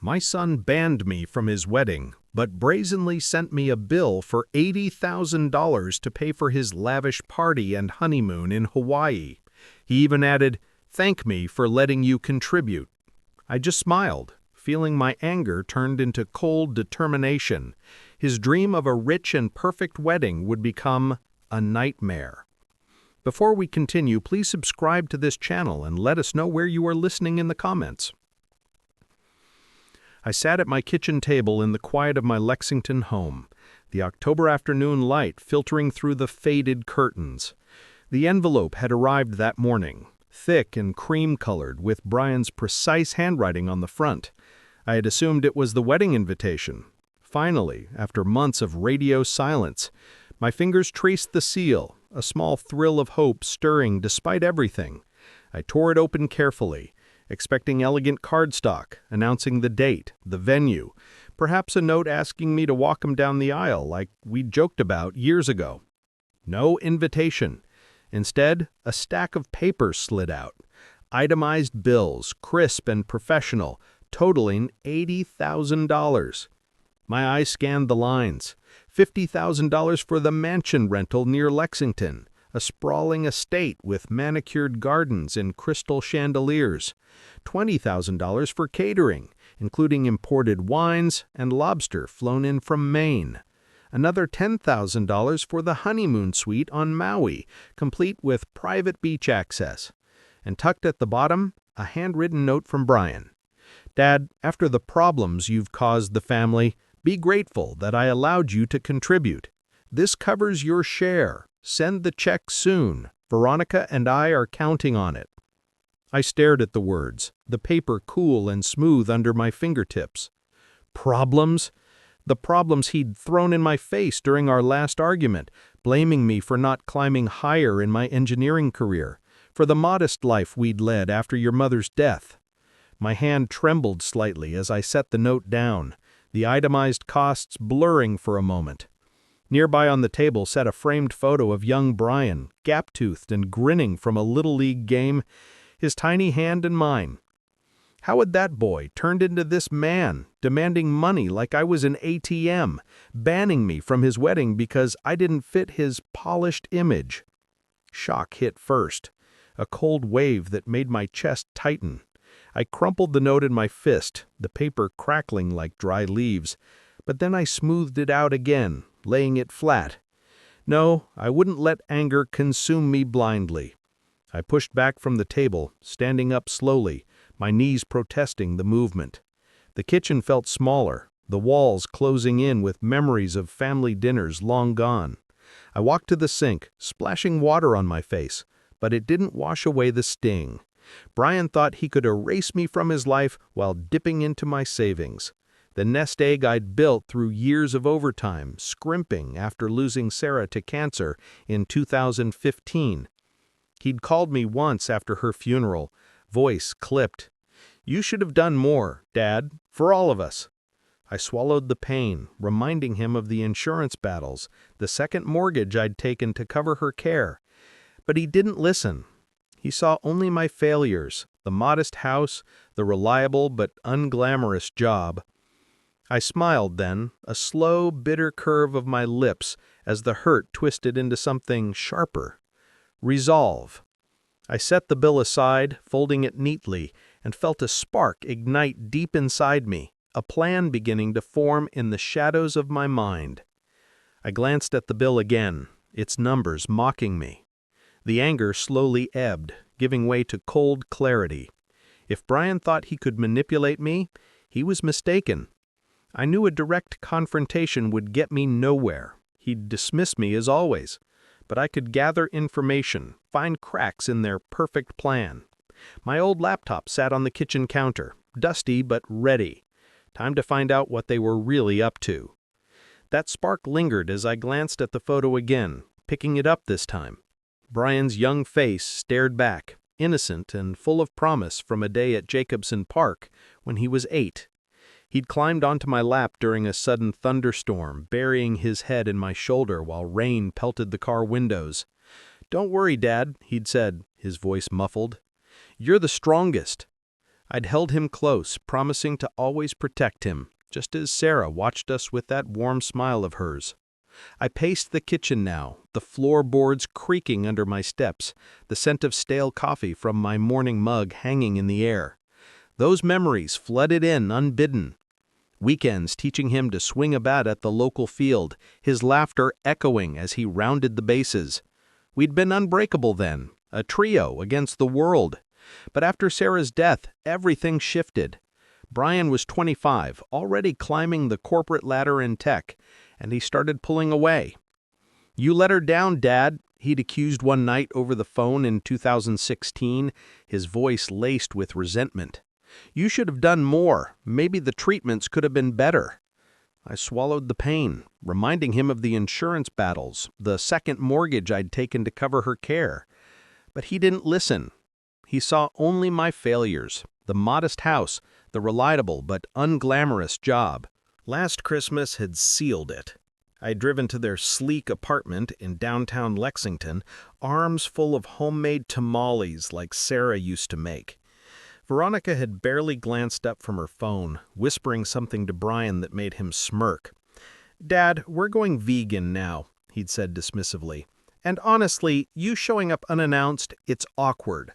My son banned me from his wedding, but brazenly sent me a bill for $80,000 to pay for his lavish party and honeymoon in Hawaii. He even added, "Thank me for letting you contribute." I just smiled, feeling my anger turned into cold determination. His dream of a rich and perfect wedding would become a nightmare. Before we continue, please subscribe to this channel and let us know where you are listening in the comments. I sat at my kitchen table in the quiet of my Lexington home, the October afternoon light filtering through the faded curtains. The envelope had arrived that morning, thick and cream-colored, with Brian's precise handwriting on the front. I had assumed it was the wedding invitation. Finally, after months of radio silence, my fingers traced the seal, a small thrill of hope stirring despite everything. I tore it open carefully, expecting elegant cardstock, announcing the date, the venue, perhaps a note asking me to walk him down the aisle like we'd joked about years ago. No invitation. Instead, a stack of papers slid out, itemized bills, crisp and professional, totaling $80,000. My eyes scanned the lines. $50,000 for the mansion rental near Lexington, a sprawling estate with manicured gardens and crystal chandeliers. $20,000 for catering, including imported wines and lobster flown in from Maine. Another $10,000 for the honeymoon suite on Maui, complete with private beach access. And tucked at the bottom, a handwritten note from Brian. "Dad, after the problems you've caused the family, be grateful that I allowed you to contribute. This covers your share. Send the check soon. Veronica and I are counting on it." I stared at the words, the paper cool and smooth under my fingertips. Problems? The problems he'd thrown in my face during our last argument, blaming me for not climbing higher in my engineering career, for the modest life we'd led after your mother's death. My hand trembled slightly as I set the note down, the itemized costs blurring for a moment. Nearby on the table sat a framed photo of young Brian, gap-toothed and grinning from a Little League game, his tiny hand in mine. How had that boy turned into this man, demanding money like I was an ATM, banning me from his wedding because I didn't fit his polished image? Shock hit first, a cold wave that made my chest tighten. I crumpled the note in my fist, the paper crackling like dry leaves, but then I smoothed it out again, laying it flat. No, I wouldn't let anger consume me blindly. I pushed back from the table, standing up slowly, my knees protesting the movement. The kitchen felt smaller, the walls closing in with memories of family dinners long gone. I walked to the sink, splashing water on my face, but it didn't wash away the sting. Brian thought he could erase me from his life while dipping into my savings. The nest egg I'd built through years of overtime, scrimping after losing Sarah to cancer in 2015. He'd called me once after her funeral, voice clipped. "You should have done more, Dad, for all of us." I swallowed the pain, reminding him of the insurance battles, the second mortgage I'd taken to cover her care. But he didn't listen. He saw only my failures, the modest house, the reliable but unglamorous job. I smiled then, a slow, bitter curve of my lips as the hurt twisted into something sharper. Resolve. I set the bill aside, folding it neatly, and felt a spark ignite deep inside me, a plan beginning to form in the shadows of my mind. I glanced at the bill again, its numbers mocking me. The anger slowly ebbed, giving way to cold clarity. If Brian thought he could manipulate me, he was mistaken. I knew a direct confrontation would get me nowhere. He'd dismiss me as always. But I could gather information, find cracks in their perfect plan. My old laptop sat on the kitchen counter, dusty but ready. Time to find out what they were really up to. That spark lingered as I glanced at the photo again, picking it up this time. Brian's young face stared back, innocent and full of promise from a day at Jacobson Park when he was 8. He'd climbed onto my lap during a sudden thunderstorm, burying his head in my shoulder while rain pelted the car windows. "Don't worry, Dad," he'd said, his voice muffled. "You're the strongest." I'd held him close, promising to always protect him, just as Sarah watched us with that warm smile of hers. I paced the kitchen now, the floorboards creaking under my steps, the scent of stale coffee from my morning mug hanging in the air. Those memories flooded in unbidden. Weekends teaching him to swing a bat at the local field, his laughter echoing as he rounded the bases. We'd been unbreakable then, a trio against the world. But after Sarah's death, everything shifted. Brian was 25, already climbing the corporate ladder in tech, and he started pulling away. "You let her down, Dad," he'd accused one night over the phone in 2016, his voice laced with resentment. "You should have done more. Maybe the treatments could have been better." I swallowed the pain, reminding him of the insurance battles, the second mortgage I'd taken to cover her care. But he didn't listen. He saw only my failures, the modest house, the reliable but unglamorous job. Last Christmas had sealed it. I'd driven to their sleek apartment in downtown Lexington, arms full of homemade tamales like Sarah used to make. Veronica had barely glanced up from her phone, whispering something to Brian that made him smirk. "Dad, we're going vegan now," he'd said dismissively. "And honestly, you showing up unannounced, it's awkward."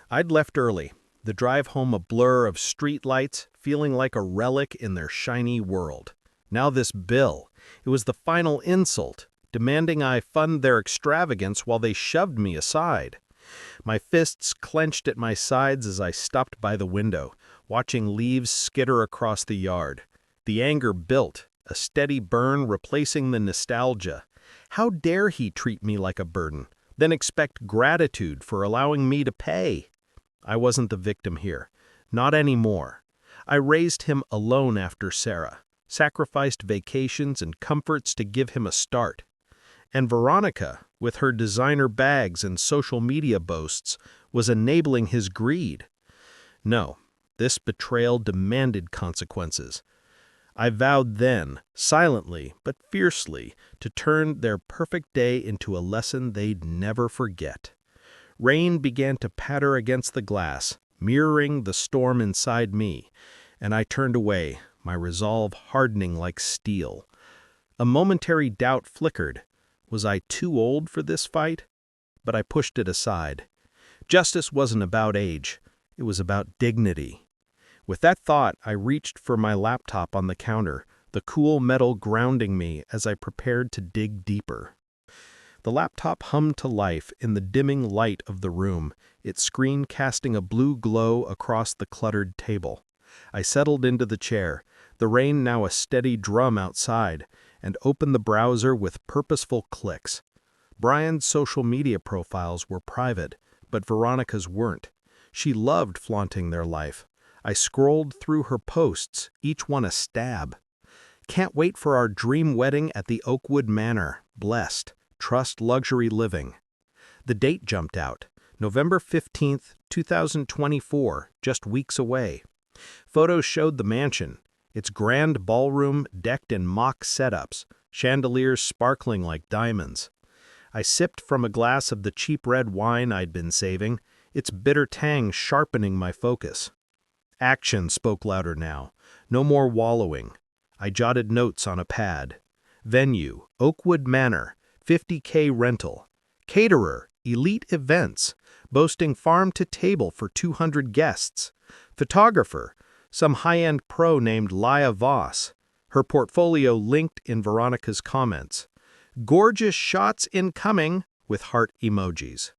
I'd left early, the drive home a blur of street lights, feeling like a relic in their shiny world. Now this bill. It was the final insult, demanding I fund their extravagance while they shoved me aside. My fists clenched at my sides as I stopped by the window, watching leaves skitter across the yard. The anger built, a steady burn replacing the nostalgia. How dare he treat me like a burden, then expect gratitude for allowing me to pay? I wasn't the victim here. Not anymore. I raised him alone after Sarah, sacrificed vacations and comforts to give him a start. And Veronica, with her designer bags and social media boasts, was enabling his greed. No, this betrayal demanded consequences. I vowed then, silently but fiercely, to turn their perfect day into a lesson they'd never forget. Rain began to patter against the glass, mirroring the storm inside me, and I turned away, my resolve hardening like steel. A momentary doubt flickered. Was I too old for this fight? But I pushed it aside. Justice wasn't about age. It was about dignity. With that thought, I reached for my laptop on the counter, the cool metal grounding me as I prepared to dig deeper. The laptop hummed to life in the dimming light of the room, its screen casting a blue glow across the cluttered table. I settled into the chair, the rain now a steady drum outside, and opened the browser with purposeful clicks. Brian's social media profiles were private, but Veronica's weren't. She loved flaunting their life. I scrolled through her posts, each one a stab. "Can't wait for our dream wedding at the Oakwood Manor. Blessed. Trust luxury living." The date jumped out. November 15th, 2024, just weeks away. Photos showed the mansion, its grand ballroom decked in mock setups, chandeliers sparkling like diamonds. I sipped from a glass of the cheap red wine I'd been saving, its bitter tang sharpening my focus. Action spoke louder now. No more wallowing. I jotted notes on a pad. Venue, Oakwood Manor, 50K rental. Caterer, elite events, boasting farm-to-table for 200 guests. Photographer, some high-end pro named Laya Voss. Her portfolio linked in Veronica's comments. Gorgeous shots incoming, with heart emojis.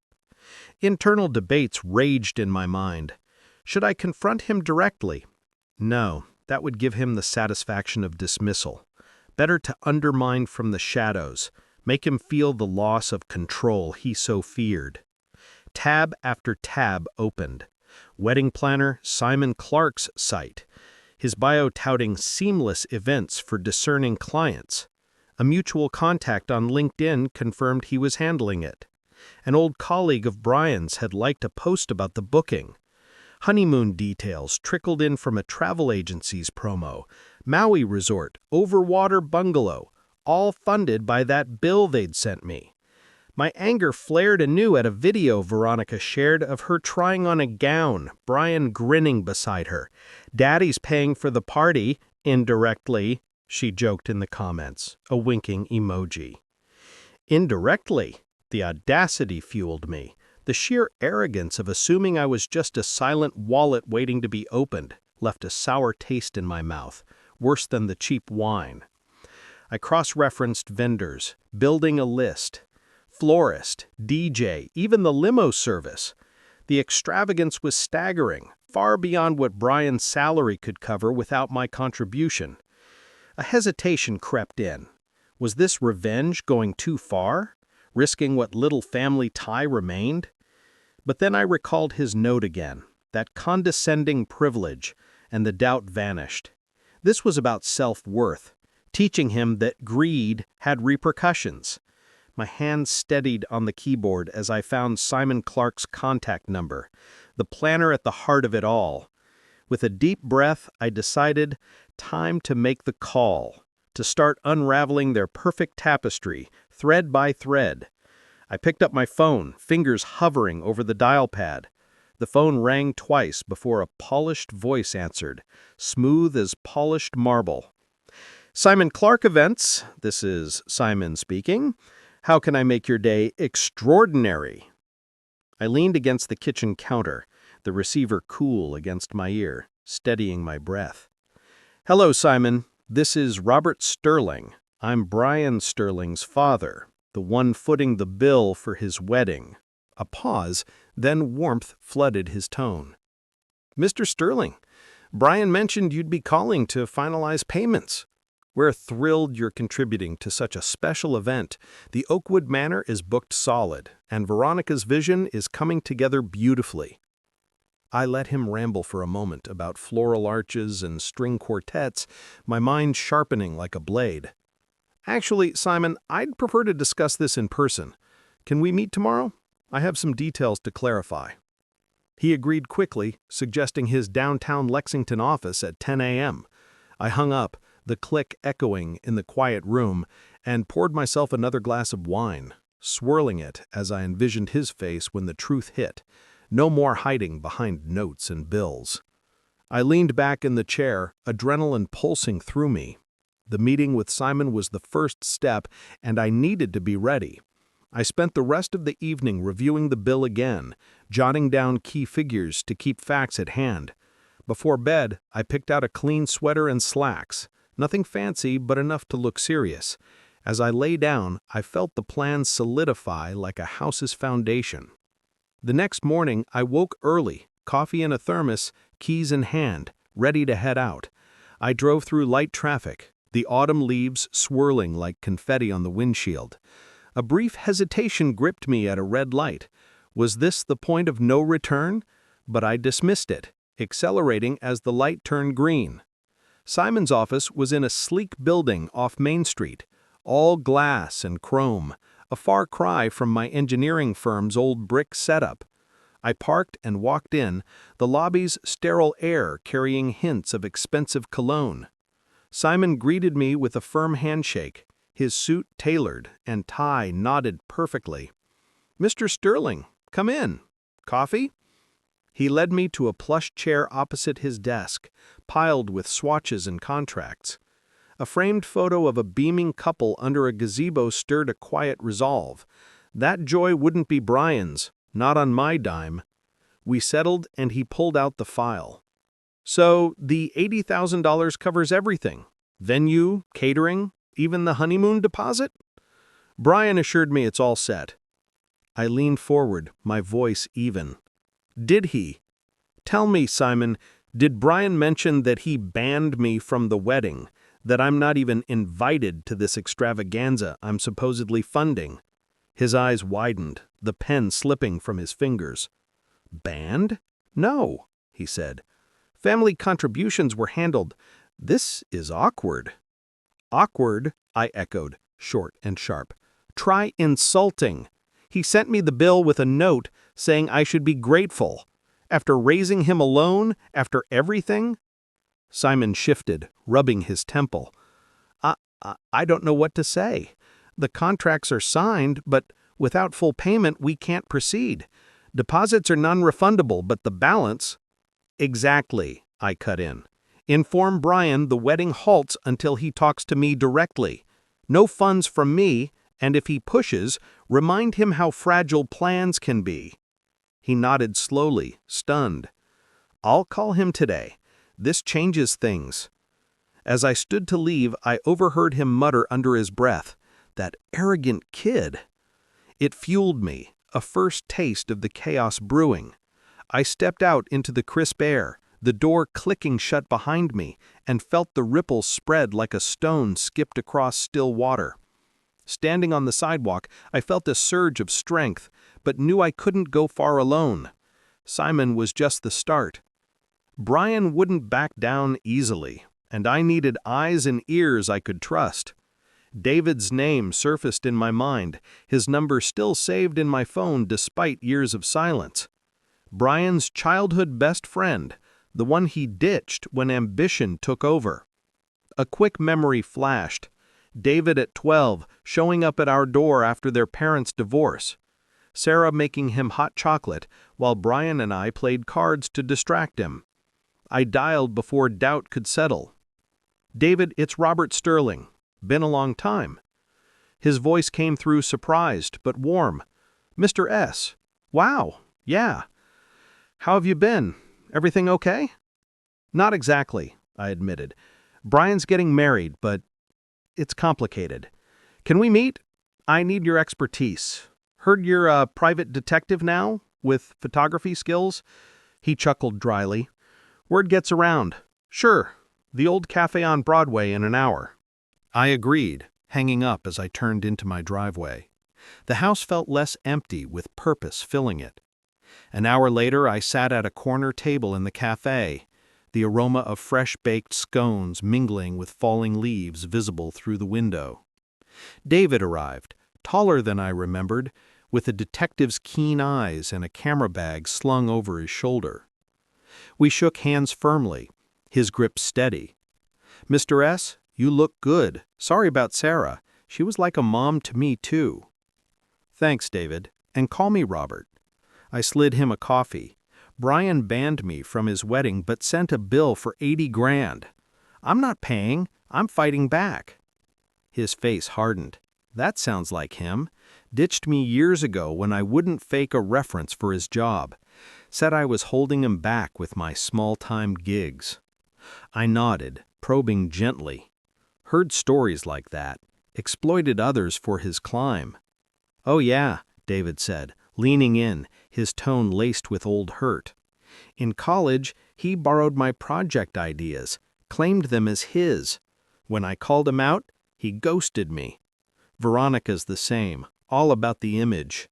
Internal debates raged in my mind. Should I confront him directly? No, that would give him the satisfaction of dismissal. Better to undermine from the shadows, make him feel the loss of control he so feared. Tab after tab opened. Wedding planner Simon Clark's site. His bio touting seamless events for discerning clients. A mutual contact on LinkedIn confirmed he was handling it. An old colleague of Brian's had liked a post about the booking. Honeymoon details trickled in from a travel agency's promo. Maui Resort, Overwater Bungalow, all funded by that bill they'd sent me. My anger flared anew at a video Veronica shared of her trying on a gown, Brian grinning beside her. "Daddy's paying for the party, indirectly," she joked in the comments, a winking emoji. Indirectly? The audacity fueled me. The sheer arrogance of assuming I was just a silent wallet waiting to be opened left a sour taste in my mouth, worse than the cheap wine. I cross-referenced vendors, building a list. Florist, DJ, even the limo service. The extravagance was staggering, far beyond what Brian's salary could cover without my contribution. A hesitation crept in. Was this revenge going too far, risking what little family tie remained? But then I recalled his note again, that condescending privilege, and the doubt vanished. This was about self-worth, teaching him that greed had repercussions. My hand steadied on the keyboard as I found Simon Clark's contact number, the planner at the heart of it all. With a deep breath, I decided, time to make the call, to start unraveling their perfect tapestry, thread by thread. I picked up my phone, fingers hovering over the dial pad. The phone rang twice before a polished voice answered, smooth as polished marble. "Simon Clark Events, this is Simon speaking. How can I make your day extraordinary?" I leaned against the kitchen counter, the receiver cool against my ear, steadying my breath. "Hello, Simon. This is Robert Sterling. I'm Brian Sterling's father, the one footing the bill for his wedding." A pause, then warmth flooded his tone. "Mr. Sterling, Brian mentioned you'd be calling to finalize payments. We're thrilled you're contributing to such a special event. The Oakwood Manor is booked solid, and Veronica's vision is coming together beautifully." I let him ramble for a moment about floral arches and string quartets, my mind sharpening like a blade. "Actually, Simon, I'd prefer to discuss this in person. Can we meet tomorrow? I have some details to clarify." He agreed quickly, suggesting his downtown Lexington office at 10 a.m. I hung up, the click echoing in the quiet room, and poured myself another glass of wine, swirling it as I envisioned his face when the truth hit. No more hiding behind notes and bills. I leaned back in the chair, adrenaline pulsing through me. The meeting with Simon was the first step, and I needed to be ready. I spent the rest of the evening reviewing the bill again, jotting down key figures to keep facts at hand. Before bed, I picked out a clean sweater and slacks. Nothing fancy, but enough to look serious. As I lay down, I felt the plan solidify like a house's foundation. The next morning, I woke early, coffee in a thermos, keys in hand, ready to head out. I drove through light traffic, the autumn leaves swirling like confetti on the windshield. A brief hesitation gripped me at a red light. Was this the point of no return? But I dismissed it, accelerating as the light turned green. Simon's office was in a sleek building off Main Street, all glass and chrome, a far cry from my engineering firm's old brick setup. I parked and walked in, the lobby's sterile air carrying hints of expensive cologne. Simon greeted me with a firm handshake, his suit tailored and tie knotted perfectly. "Mr. Sterling, come in. Coffee?" He led me to a plush chair opposite his desk, piled with swatches and contracts. A framed photo of a beaming couple under a gazebo stirred a quiet resolve. That joy wouldn't be Brian's, not on my dime. We settled, and he pulled out the file. "So, the $80,000 covers everything? Venue, catering, even the honeymoon deposit?" Brian assured me it's all set. I leaned forward, my voice even. "Did he? Tell me, Simon, did Brian mention that he banned me from the wedding, that I'm not even invited to this extravaganza I'm supposedly funding?" His eyes widened, the pen slipping from his fingers. "Banned? No," he said. "Family contributions were handled. This is awkward." "Awkward," I echoed, short and sharp. "Try insulting. He sent me the bill with a note saying I should be grateful. After raising him alone, after everything?" Simon shifted, rubbing his temple. I don't know what to say. The contracts are signed, but Without full payment, we can't proceed. Deposits are non-refundable, but the balance— Exactly, I cut in. Inform Brian the wedding halts until he talks to me directly. No funds from me, and if he pushes, remind him how fragile plans can be. He nodded slowly, stunned. I'll call him today. This changes things. As I stood to leave, I overheard him mutter under his breath, "That arrogant kid." It fueled me, a first taste of the chaos brewing. I stepped out into the crisp air, the door clicking shut behind me, and felt the ripples spread like a stone skipped across still water. Standing on the sidewalk, I felt a surge of strength, but knew I couldn't go far alone. Simon was just the start. Brian wouldn't back down easily, and I needed eyes and ears I could trust. David's name surfaced in my mind, his number still saved in my phone despite years of silence. Brian's childhood best friend, the one he ditched when ambition took over. A quick memory flashed. David at 12, showing up at our door after their parents' divorce. Sarah making him hot chocolate, while Brian and I played cards to distract him. I dialed before doubt could settle. "David, it's Robert Sterling. Been a long time." His voice came through surprised but warm. "Mr. S. Wow, yeah. How have you been? Everything okay?" "Not exactly," I admitted. "Brian's getting married, but it's complicated. Can we meet? I need your expertise. Heard you're a private detective now, with photography skills?" He chuckled dryly. "Word gets around. Sure, the old cafe on Broadway in an hour." I agreed, hanging up as I turned into my driveway. The house felt less empty, with purpose filling it. An hour later, I sat at a corner table in the cafe, the aroma of fresh-baked scones mingling with falling leaves visible through the window. David arrived, taller than I remembered, with a detective's keen eyes and a camera bag slung over his shoulder. We shook hands firmly, his grip steady. "Mr. S., you look good. Sorry about Sarah. She was like a mom to me, too." "Thanks, David. And call me Robert." I slid him a coffee. Brian banned me from his wedding but sent a bill for $80,000. "I'm not paying. I'm fighting back." His face hardened. That sounds like him. Ditched me years ago when I wouldn't fake a reference for his job. Said I was holding him back with my small-time gigs. I nodded, probing gently. Heard stories like that. Exploited others for his climb. "Oh yeah," David said, leaning in, his tone laced with old hurt. "In college, he borrowed my project ideas, claimed them as his. When I called him out, he ghosted me. Veronica's the same, all about the image."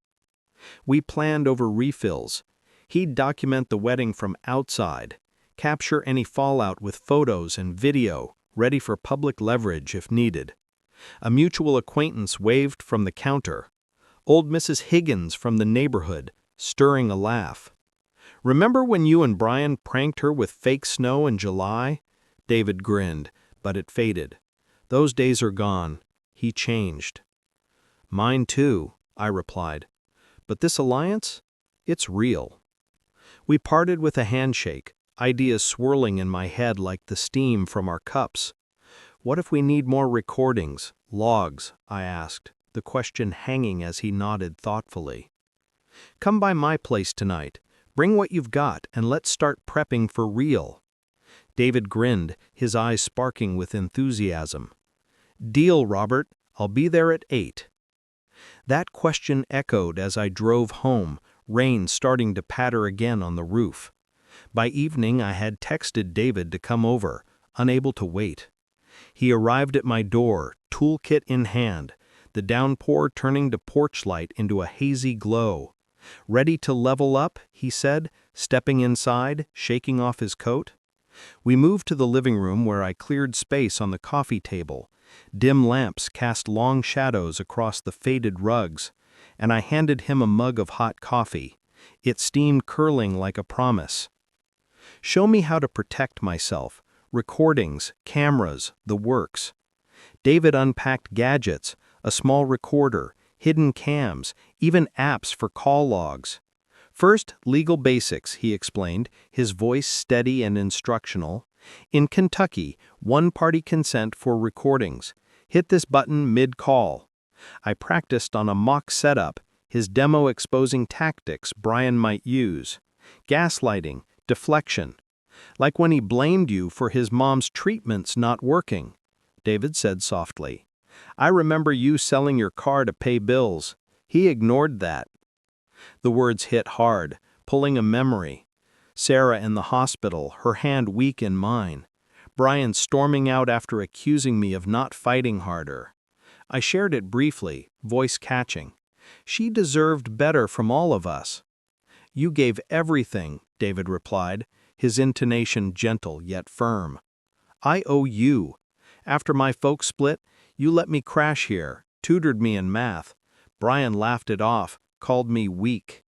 We planned over refills. He'd document the wedding from outside, capture any fallout with photos and video, ready for public leverage if needed. A mutual acquaintance waved from the counter. Old Mrs. Higgins from the neighborhood, stirring a laugh. "Remember when you and Brian pranked her with fake snow in July?" David grinned, but it faded. "Those days are gone. He changed." "Mine too," I replied. "But this alliance? It's real." We parted with a handshake, ideas swirling in my head like the steam from our cups. "What if we need more recordings, logs?" I asked, the question hanging as he nodded thoughtfully. "Come by my place tonight. Bring what you've got, and let's start prepping for real." David grinned, his eyes sparking with enthusiasm. "Deal, Robert. I'll be there at 8. That question echoed as I drove home, rain starting to patter again on the roof. By evening, I had texted David to come over, unable to wait. He arrived at my door, toolkit in hand, the downpour turning to porch light into a hazy glow. "Ready to level up," he said, stepping inside, shaking off his coat. We moved to the living room where I cleared space on the coffee table. Dim lamps cast long shadows across the faded rugs, and I handed him a mug of hot coffee. It steamed curling like a promise. "Show me how to protect myself. Recordings, cameras, the works." David unpacked gadgets, a small recorder, hidden cams, even apps for call logs. First, legal basics, he explained, his voice steady and instructional. In Kentucky, one-party consent for recordings. Hit this button mid-call. I practiced on a mock setup, his demo exposing tactics Brian might use. Gaslighting, deflection. Like when he blamed you for his mom's treatments not working. David said softly. I remember you selling your car to pay bills. He ignored that. The words hit hard, pulling a memory. Sarah in the hospital, her hand weak in mine. Brian storming out after accusing me of not fighting harder. I shared it briefly, voice catching. She deserved better from all of us. You gave everything, David replied, his intonation gentle yet firm. I owe you. After my folks split, you let me crash here, tutored me in math. Brian laughed it off, called me weak.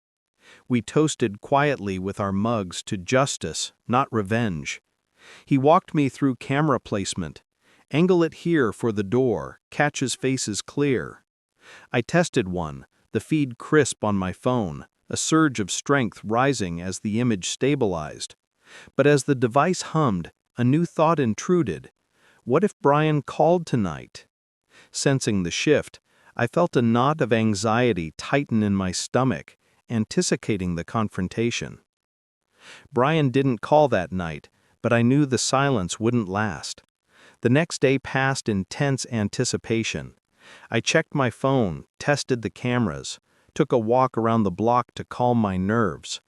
We toasted quietly with our mugs to justice, not revenge. He walked me through camera placement. Angle it here for the door, catch his faces clear. I tested one, the feed crisp on my phone, a surge of strength rising as the image stabilized. But as the device hummed, a new thought intruded. What if Brian called tonight? Sensing the shift, I felt a knot of anxiety tighten in my stomach, anticipating the confrontation. Brian didn't call that night, but I knew the silence wouldn't last. The next day passed in tense anticipation. I checked my phone, tested the cameras, took a walk around the block to calm my nerves.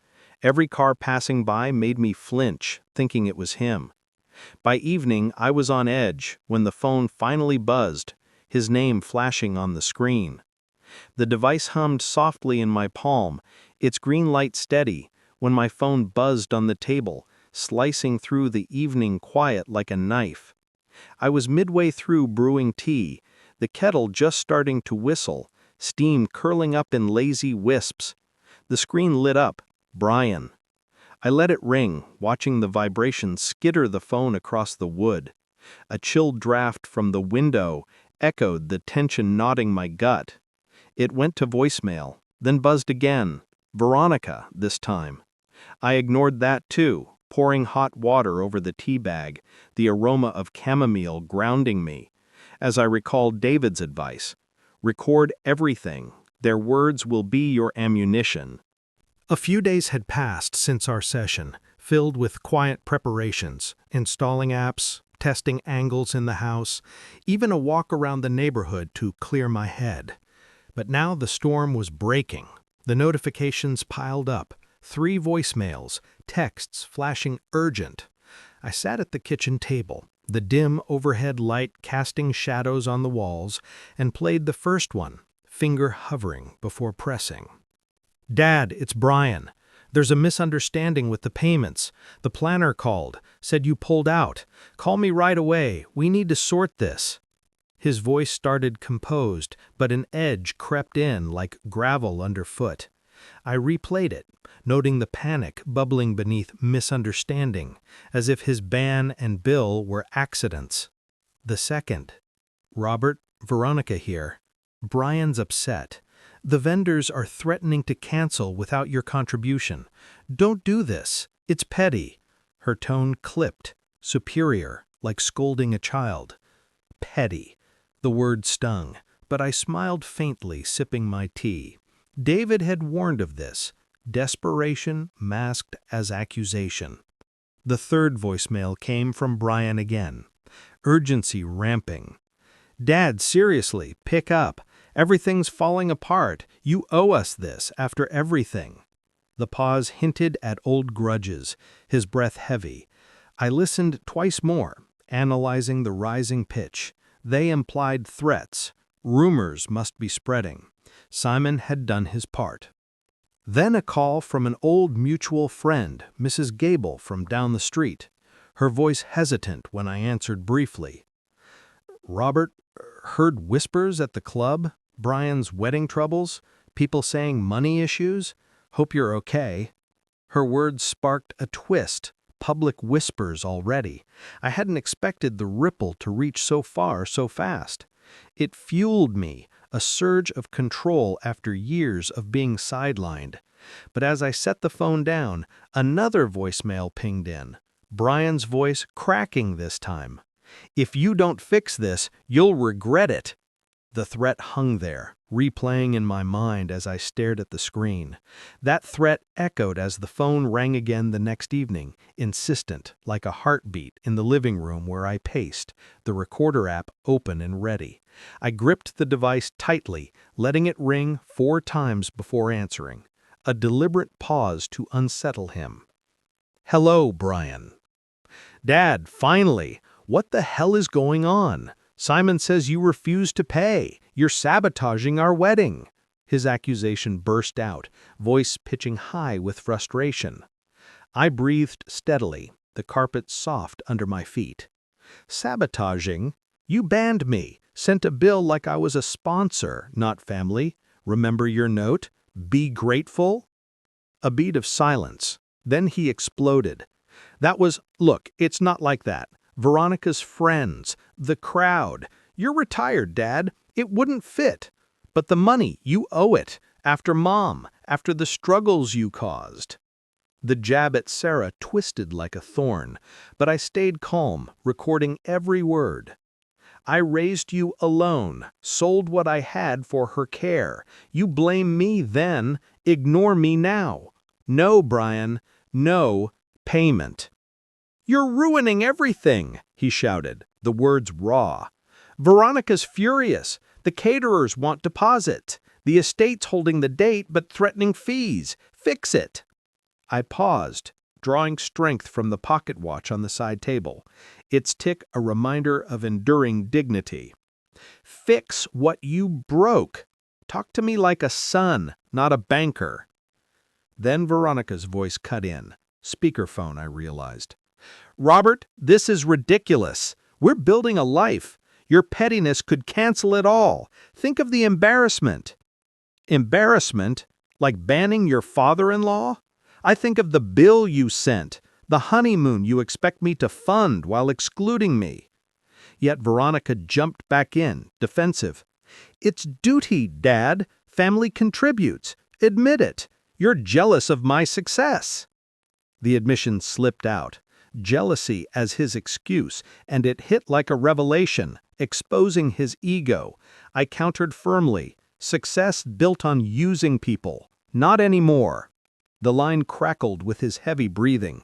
Every car passing by made me flinch, thinking it was him. By evening, I was on edge when the phone finally buzzed, his name flashing on the screen. The device hummed softly in my palm, its green light steady, when my phone buzzed on the table, slicing through the evening quiet like a knife. I was midway through brewing tea, the kettle just starting to whistle, steam curling up in lazy wisps. The screen lit up, Brian. I let it ring, watching the vibration skitter the phone across the wood. A chill draft from the window echoed the tension knotting my gut. It went to voicemail, then buzzed again. Veronica, this time. I ignored that too, pouring hot water over the tea bag, the aroma of chamomile grounding me. As I recalled David's advice, record everything. Their words will be your ammunition. A few days had passed since our session, filled with quiet preparations, installing apps, testing angles in the house, even a walk around the neighborhood to clear my head. But now the storm was breaking. The notifications piled up, 3 voicemails, texts flashing urgent. I sat at the kitchen table, the dim overhead light casting shadows on the walls, and played the first one, finger hovering before pressing. Dad, it's Brian. There's a misunderstanding with the payments. The planner called, said you pulled out. Call me right away. We need to sort this. His voice started composed, but an edge crept in like gravel underfoot. I replayed it, noting the panic bubbling beneath misunderstanding, as if his ban and bill were accidents. The second. Robert, Veronica here. Brian's upset. The vendors are threatening to cancel without your contribution. Don't do this. It's petty. Her tone clipped, superior, like scolding a child. Petty. The word stung, but I smiled faintly, sipping my tea. David had warned of this. Desperation masked as accusation. The third voicemail came from Brian again. Urgency ramping. Dad, seriously, pick up. Everything's falling apart. You owe us this after everything. The pause hinted at old grudges, his breath heavy. I listened twice more, analyzing the rising pitch. They implied threats. Rumors must be spreading. Simon had done his part. Then a call from an old mutual friend, Mrs. Gable from down the street, her voice hesitant when I answered briefly. Robert, heard whispers at the club, Brian's wedding troubles, people saying money issues. Hope you're okay. Her words sparked a twist, public whispers already. I hadn't expected the ripple to reach so far so fast. It fueled me, a surge of control after years of being sidelined. But as I set the phone down, another voicemail pinged in, Brian's voice cracking this time. "If you don't fix this, you'll regret it." The threat hung there, replaying in my mind as I stared at the screen. That threat echoed as the phone rang again the next evening, insistent, like a heartbeat, in the living room where I paced, the recorder app open and ready. I gripped the device tightly, letting it ring 4 times before answering. A deliberate pause to unsettle him. "Hello, Brian." "Dad, finally! What the hell is going on? Simon says you refuse to pay. You're sabotaging our wedding." His accusation burst out, voice pitching high with frustration. I breathed steadily, the carpet soft under my feet. "Sabotaging? You banned me, sent a bill like I was a sponsor, not family. Remember your note? Be grateful?" A beat of silence. Then he exploded. Look, it's not like that. Veronica's friends, the crowd. You're retired, Dad. It wouldn't fit. But the money, you owe it. After Mom, after the struggles you caused. The jab at Sarah twisted like a thorn, but I stayed calm, recording every word. "I raised you alone, sold what I had for her care. You blame me then, ignore me now. No, Brian, no payment." "You're ruining everything," he shouted, the words raw. "Veronica's furious. The caterers want deposit. The estate's holding the date but threatening fees. Fix it." I paused, drawing strength from the pocket watch on the side table, its tick a reminder of enduring dignity. "Fix what you broke. Talk to me like a son, not a banker." Then Veronica's voice cut in. Speakerphone, I realized. "Robert, this is ridiculous. We're building a life. Your pettiness could cancel it all. Think of the embarrassment." "Embarrassment? Like banning your father-in-law? I think of the bill you sent, the honeymoon you expect me to fund while excluding me." Yet Veronica jumped back in, defensive. "It's duty, Dad. Family contributes. Admit it. You're jealous of my success." The admission slipped out. Jealousy as his excuse, and it hit like a revelation, exposing his ego. I countered firmly, "Success built on using people. Not anymore." The line crackled with his heavy breathing.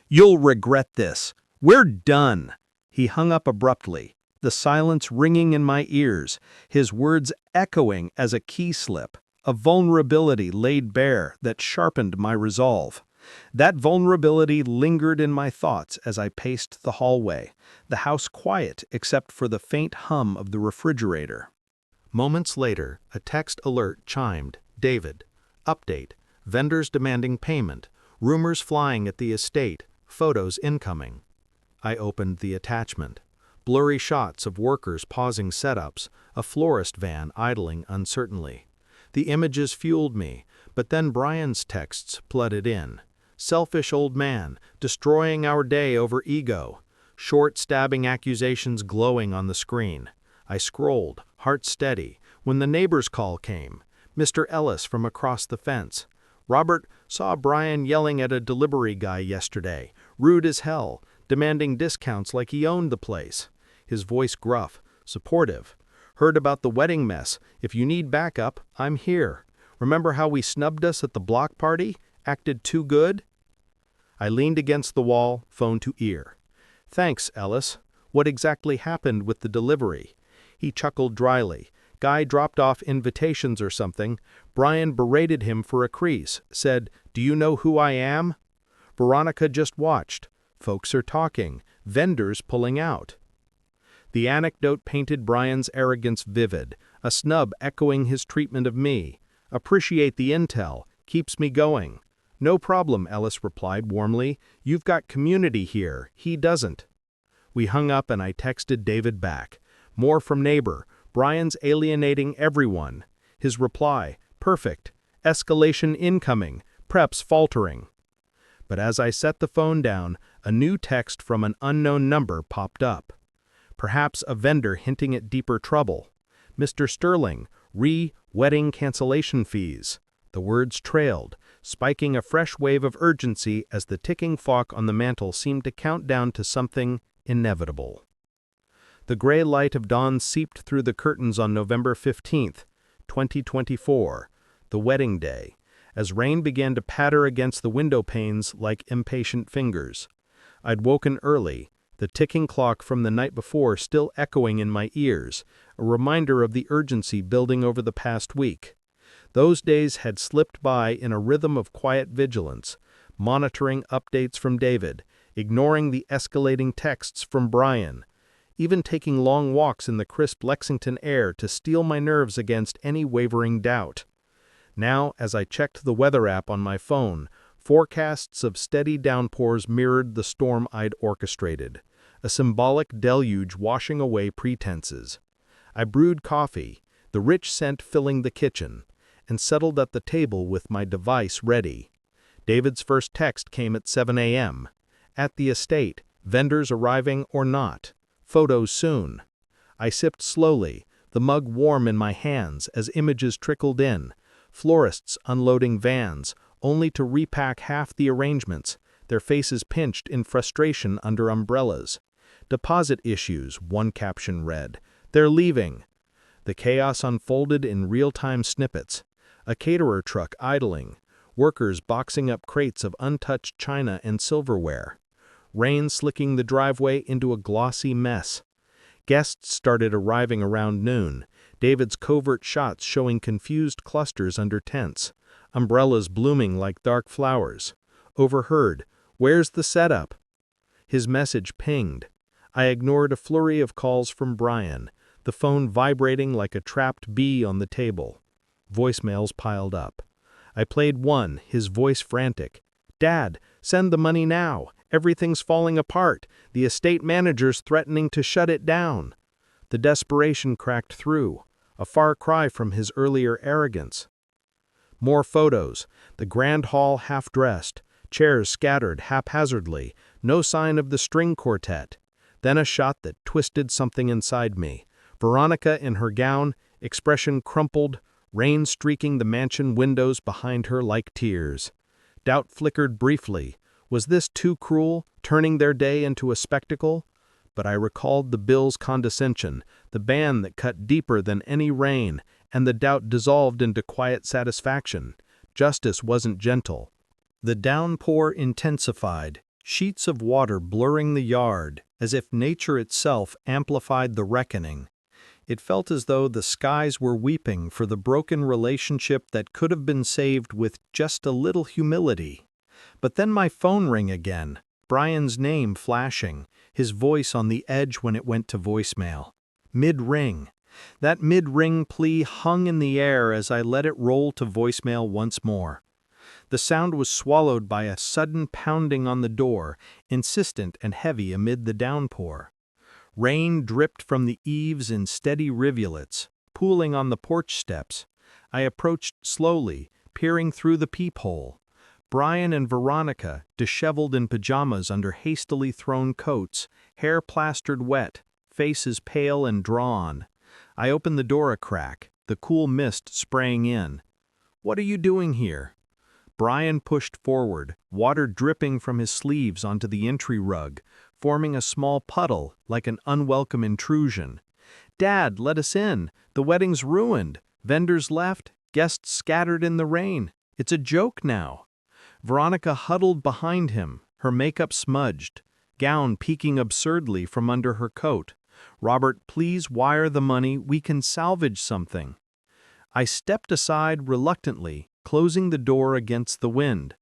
"You'll regret this. We're done." He hung up abruptly, the silence ringing in my ears, his words echoing as a key slip, a vulnerability laid bare that sharpened my resolve. That vulnerability lingered in my thoughts as I paced the hallway, the house quiet except for the faint hum of the refrigerator. Moments later, a text alert chimed. "David. Update. Vendors demanding payment. Rumors flying at the estate. Photos incoming." I opened the attachment. Blurry shots of workers pausing setups, a florist van idling uncertainly. The images fueled me, but then Brian's texts flooded in. Selfish old man, destroying our day over ego. Short stabbing accusations glowing on the screen. I scrolled, heart steady, when the neighbor's call came. Mr. Ellis from across the fence. "Robert, saw Brian yelling at a delivery guy yesterday. Rude as hell, demanding discounts like he owned the place. His voice gruff, supportive. Heard about the wedding mess. If you need backup, I'm here. Remember how we snubbed us at the block party? Acted too good?" I leaned against the wall, phone to ear. "Thanks, Ellis. What exactly happened with the delivery?" He chuckled dryly. "Guy dropped off invitations or something. Brian berated him for a crease. Said, 'Do you know who I am?' Veronica just watched. Folks are talking. Vendors pulling out." The anecdote painted Brian's arrogance vivid, a snub echoing his treatment of me. "Appreciate the intel. Keeps me going." "No problem," Ellis replied warmly. "You've got community here. He doesn't." We hung up and I texted David back. More from neighbor. "Brian's alienating everyone." His reply, "Perfect. Escalation incoming. Preps faltering." But as I set the phone down, a new text from an unknown number popped up. Perhaps a vendor hinting at deeper trouble. "Mr. Sterling, wedding cancellation fees." The words trailed, spiking a fresh wave of urgency as the ticking clock on the mantel seemed to count down to something inevitable. The gray light of dawn seeped through the curtains on November 15th, 2024, the wedding day, as rain began to patter against the window panes like impatient fingers. I'd woken early, the ticking clock from the night before still echoing in my ears, a reminder of the urgency building over the past week. Those days had slipped by in a rhythm of quiet vigilance, monitoring updates from David, ignoring the escalating texts from Brian, even taking long walks in the crisp Lexington air to steel my nerves against any wavering doubt. Now, as I checked the weather app on my phone, forecasts of steady downpours mirrored the storm I'd orchestrated, a symbolic deluge washing away pretenses. I brewed coffee, the rich scent filling the kitchen, and settled at the table with my device ready. David's first text came at 7 a.m. At the estate, vendors arriving or not. Photos soon. I sipped slowly, the mug warm in my hands as images trickled in. Florists unloading vans, only to repack half the arrangements, their faces pinched in frustration under umbrellas. "Deposit issues," one caption read. "They're leaving." The chaos unfolded in real-time snippets. A caterer truck idling, workers boxing up crates of untouched china and silverware. Rain slicking the driveway into a glossy mess. Guests started arriving around noon, David's covert shots showing confused clusters under tents, umbrellas blooming like dark flowers. Overheard, "Where's the setup?" His message pinged. I ignored a flurry of calls from Brian, the phone vibrating like a trapped bee on the table. Voicemails piled up. I played one, his voice frantic. "Dad, send the money now. Everything's falling apart. The estate manager's threatening to shut it down." The desperation cracked through, a far cry from his earlier arrogance. More photos, the grand hall half-dressed, chairs scattered haphazardly, no sign of the string quartet. Then a shot that twisted something inside me. Veronica in her gown, expression crumpled, rain streaking the mansion windows behind her like tears. Doubt flickered briefly. Was this too cruel, turning their day into a spectacle? But I recalled the bill's condescension, the ban that cut deeper than any rain, and the doubt dissolved into quiet satisfaction. Justice wasn't gentle. The downpour intensified, sheets of water blurring the yard, as if nature itself amplified the reckoning. It felt as though the skies were weeping for the broken relationship that could have been saved with just a little humility. But then my phone rang again, Brian's name flashing, his voice on the edge when it went to voicemail. Mid-ring. That mid-ring plea hung in the air as I let it roll to voicemail once more. The sound was swallowed by a sudden pounding on the door, insistent and heavy amid the downpour. Rain dripped from the eaves in steady rivulets, pooling on the porch steps. I approached slowly, peering through the peephole. Brian and Veronica, disheveled in pajamas under hastily thrown coats, hair plastered wet, faces pale and drawn. I opened the door a crack, the cool mist spraying in. "What are you doing here?" Brian pushed forward, water dripping from his sleeves onto the entry rug, forming a small puddle like an unwelcome intrusion. "Dad, let us in. The wedding's ruined. Vendors left, guests scattered in the rain. It's a joke now." Veronica huddled behind him, her makeup smudged, gown peeking absurdly from under her coat. "Robert, please wire the money. We can salvage something." I stepped aside reluctantly, closing the door against the wind.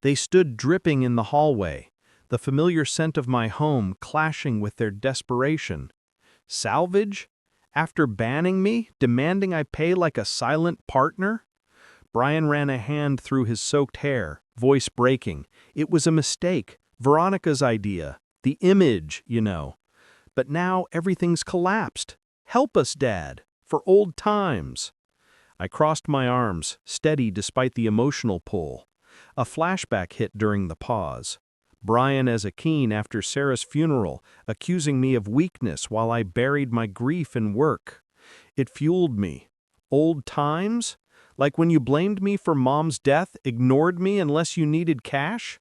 They stood dripping in the hallway, the familiar scent of my home clashing with their desperation. Salvage? After banning me, demanding I pay like a silent partner? Brian ran a hand through his soaked hair, voice breaking. "It was a mistake. Veronica's idea. The image, you know. But now everything's collapsed. Help us, Dad. For old times." I crossed my arms, steady despite the emotional pull. A flashback hit during the pause. Brian as a keen after Sarah's funeral, accusing me of weakness while I buried my grief in work. It fueled me. Old times? Like when you blamed me for Mom's death, ignored me unless you needed cash?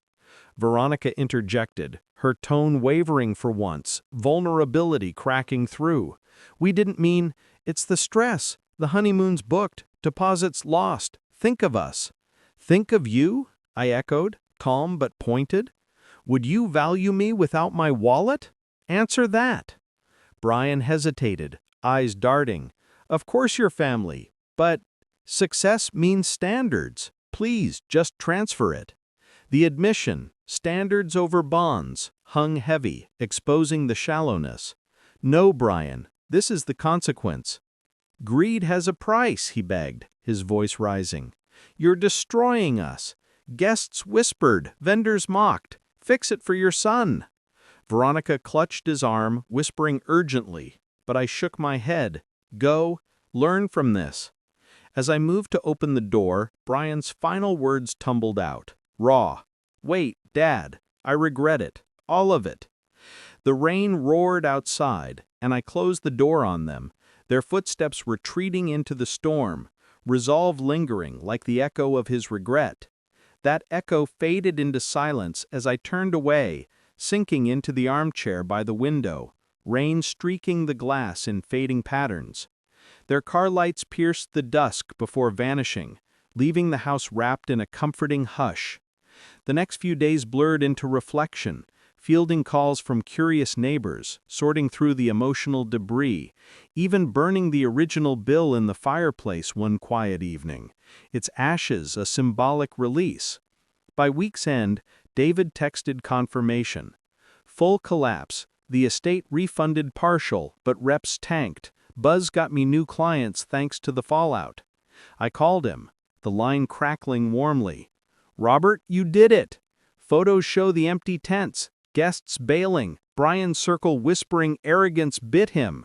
Veronica interjected, her tone wavering for once, vulnerability cracking through. We didn't mean, it's the stress, the honeymoon's booked, deposits lost, think of us. Think of you? I echoed, calm but pointed. Would you value me without my wallet? Answer that. Brian hesitated, eyes darting. Of course your family, but success means standards. Please, just transfer it. The admission, standards over bonds, hung heavy, exposing the shallowness. No, Brian, this is the consequence. Greed has a price, he begged, his voice rising. You're destroying us. Guests whispered, vendors mocked. Fix it for your son. Veronica clutched his arm, whispering urgently, but I shook my head. Go, learn from this. As I moved to open the door, Brian's final words tumbled out. Raw. Wait, Dad, I regret it. All of it. The rain roared outside, and I closed the door on them, their footsteps retreating into the storm, resolve lingering like the echo of his regret. That echo faded into silence as I turned away, sinking into the armchair by the window, rain streaking the glass in fading patterns. Their car lights pierced the dusk before vanishing, leaving the house wrapped in a comforting hush. The next few days blurred into reflection, fielding calls from curious neighbors, sorting through the emotional debris, even burning the original bill in the fireplace one quiet evening, its ashes a symbolic release. By week's end, David texted confirmation. Full collapse, the estate refunded partial, but reps tanked. Buzz got me new clients thanks to the fallout. I called him, the line crackling warmly. Robert, you did it! Photos show the empty tents, guests bailing, Brian's circle whispering arrogance bit him.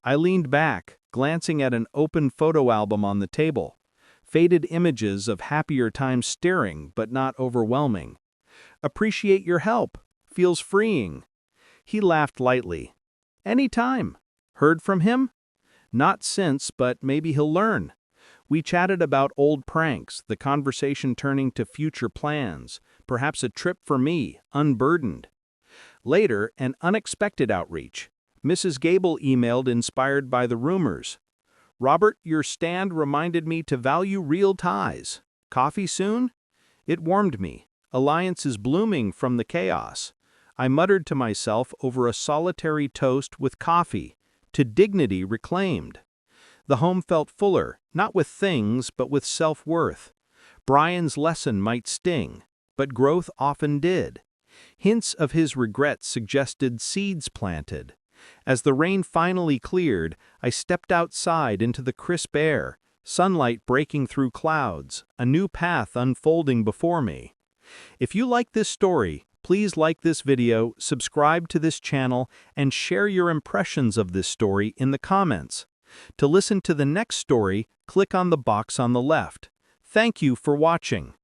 I leaned back, glancing at an open photo album on the table. Faded images of happier times stirring, but not overwhelming. Appreciate your help. Feels freeing. He laughed lightly. Anytime. Heard from him? Not since, but maybe he'll learn. We chatted about old pranks, the conversation turning to future plans, perhaps a trip for me, unburdened. Later, an unexpected outreach. Mrs. Gable emailed inspired by the rumors. Robert, your stand reminded me to value real ties. Coffee soon? It warmed me. Alliances blooming from the chaos. I muttered to myself over a solitary toast with coffee, to dignity reclaimed. The home felt fuller, not with things, but with self-worth. Brian's lesson might sting, but growth often did. Hints of his regrets suggested seeds planted. As the rain finally cleared, I stepped outside into the crisp air, sunlight breaking through clouds, a new path unfolding before me. If you like this story, please like this video, subscribe to this channel, and share your impressions of this story in the comments. To listen to the next story, click on the box on the left. Thank you for watching.